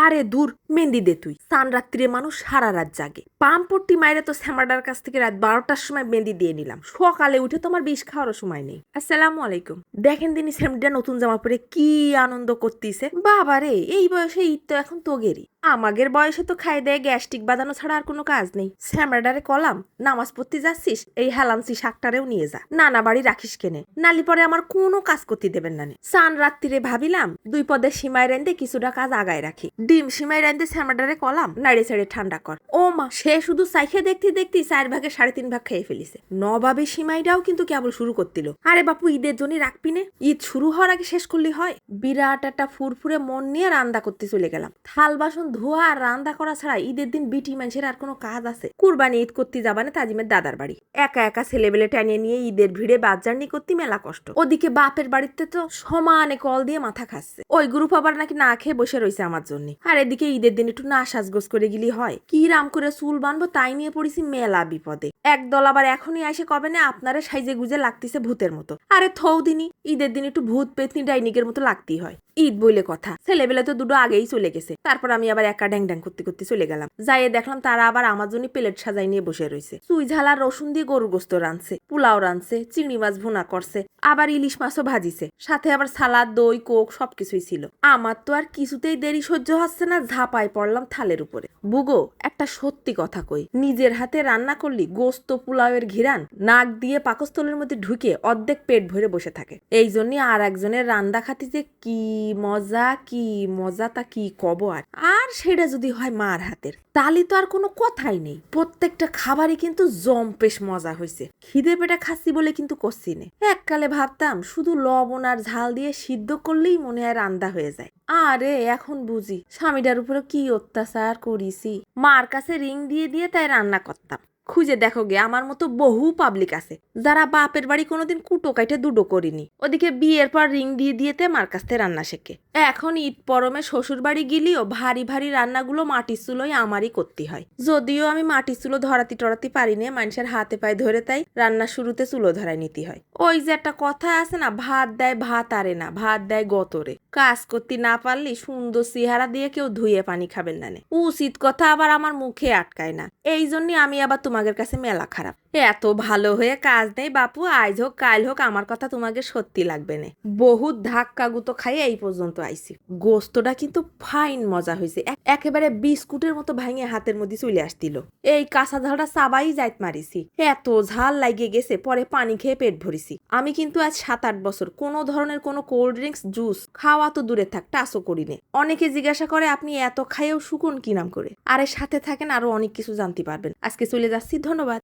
আরে দূর, মেহেন্দি দে তুই। সান রাত্রিরে মানুষ সারা রাত জাগে। পামপট্টি মাইরে তো শ্যামাডার কাছ থেকে রাত 12টার সময় মেহেন্দি দিয়ে নিলাম। সকালে উঠে তো আমার বিষ খাওয়ারও সময় নেই। আসসালামু আলাইকুম। দেখেন দিনই শ্যামডিটা নতুন জামা পরে কি আনন্দ করতেছে। বাবা রে, এই বয়সে ঈদ তো এখন তোগেরই। আমাদের বয়সে তো খাই দেয় গ্যাস্ট্রিক বাঁধানো ছাড়া আর কোনো কাজ নেই। শ্যামরাডারে কলাম, নামাজ পড়তে যাচ্ছিস, এই হেলান্সি শাকটারেও নিয়ে যা, নানা বাড়ি রাখিস কেনে, নালি পরে আমার কোনো কাজ করতে দেবেন না। সান রাত্রিরে ভাবিলাম দুই পদে সীমায় রেন্দে কিছুটা কাজ আগায় রাখি। ডিম সীমায় রেন্দে শ্যামরাডারে কলাম নাড়ে ছেড়ে ঠান্ডা কর। ও মা, সে শুধু সাইখে দেখতে 4 ভাগে 3.5 ভাগ খেয়ে ফেলিছে। নবাবে সীমাইটাও কিন্তু কেবল শুরু করতিল। আরে বাপু, ঈদের জন্য রাখবি নে, ঈদ শুরু হওয়ার আগে শেষ করলে হয়। বিরাট একটা ফুরফুরে মন নিয়ে রান্না করতে চলে গেলাম। থাল বাসন ধোয়া আর রান্না করা ছাড়া ঈদের দিন বিটি মানুষের আর কোনো কাজ আছে? কুরবানি ঈদ করতে যাবানে তাজিমের দাদার বাড়ি। একা একা ছেলেবেলে টানিয়ে নিয়ে ঈদের ভিড়ে বাজারনি করতে মেলা কষ্ট। ওদিকে বাপের বাড়িতে তো সমানে কল দিয়ে মাথা খাচ্ছে। ওই গ্রুপ আবার নাকি না খেয়ে বসে রয়েছে আমার জন্য। আর এদিকে ঈদের দিন একটু না সাজগোজ করে গেলি হয়। কি রাম করে চুল বানবো তাই নিয়ে পড়েছি মেলা বিপদে। একদল আবার এখনই এসে কবে না আপনারা সাইজে গুজে লাগতেছে ভূতের মতো। আরে থৌ দিনই ঈদের দিন একটু ভূত পেতনি ডাইনিকের মতো লাগতেই হয়। ঈদ বইলে কথা, ছেলেবেলা তো দুটো আগেই চলে গেছে। তারপর আমি আবার একা ড্যাং ড্যাং করতে করতে চলে গেলাম। যাইয়ে দেখলাম তারা আবার আমার জন্য প্লেট সাজাই নিয়ে বসে রয়েছে। চুই ঝালা রসুন দিয়ে গরুর গোস্ত রানছে, পোলাও রানছে, চিংড়ি মাছ ভুনা করছে, আবার ইলিশ মাছও ভাজিছে, সাথে আবার সালাদ, দই, কোক সবকিছুই ছিল। আমার তো আর কিছুতেই দেরি সহ্য হচ্ছে না, ঝাঁপাই পড়লাম থালের উপরে। বুগো, একটা সত্যি কথা কই, নিজের হাতে রান্না করলি গোস্ত পোলাওয়ের ঘিরান নাক দিয়ে পাকস্থলের মধ্যে ঢুকে অর্ধেক পেট ভরে বসে থাকে। এই জন্য আর একজনের রান্না খাতি যে কি মজা তা কি কব। আর সেটা যদি হয় মার হাতের, তাহলে তো আর কোনো কথাই নেই। প্রত্যেকটা খাবারই কিন্তু জম্পেশ মজা হয়েছে। খিদে পেটে খাচ্ছি বলে কিন্তু করছি নে। এককালে ভাবতাম শুধু লবণ আর ঝাল দিয়ে সিদ্ধ করলেই মনে হয় রান্না হয়ে যায়। আরে এখন বুঝি স্বামীটার উপরে কি অত্যাচার করিছি। মার কাছে রিং দিয়ে দিয়ে তাই রান্না করতাম। খুঁজে দেখো গে, আমার মতো বহু পাবলিক আছে যারা বাপের বাড়ি কোনোদিন কুটো কাইটে দুটো করিনি। ওদিকে বিয়ের পর রিং দিয়ে দিয়েতে মার কাছ থেকে রান্না শেখে। এখন ঈদ পরমে শ্বশুর বাড়ি গেলেও ভারী ভারী রান্নাগুলো মাটির চুলোয় আমারই করতে হয়। যদিও আমি মাটির চুলো ধরাতি টরাতি পারি না, মানুষের হাতে পায়ে ধরে, তাই রান্নার শুরুতে চুলো ধরাই নিতে হয়। ওই যে একটা কথা আছে না, ভাত দেয় ভাত আরে না, ভাত দেয় গতরে। কাজ করতে না পারলি সুন্দর চেহারা দিয়ে কেউ ধুয়ে পানি খাবেন না। উচিত কথা আবার আমার মুখে আটকায় না। এই জন্য আমি আবার তোমাদের কাছে মেলা খারাপ। এত ভালো হয়ে কাজ নেই বাপু, আজ হোক কাল হোক আমার কথা তোমাকে সত্যি লাগবে না। বহুত ধাক্কা গুতো খাই এই পর্যন্ত আইছি। গোস্তটা কিন্তু ফাইন মজা হয়েছে, একেবারে বিস্কুটের মতো ভাঙে হাতের মধ্যে চলে আসছিল। এই কাঁচা ঝালটা চাবাই যাইত মারিছি, এত ঝাল লাগিয়ে গেছে, পরে পানি খেয়ে পেট ভরিছি। আমি কিন্তু আজ 7-8 বছর কোনো ধরনের কোনো কোল্ড ড্রিঙ্কস জুস খাওয়া তো দূরে থাক, টাচও করিনি। অনেকে জিজ্ঞাসা করে আপনি এত খাইয়েও শুকুন কি নাম করে। আরে সাথে থাকেন, আরো অনেক কিছু জানতে পারবেন। আজকে চলে যাচ্ছি, ধন্যবাদ।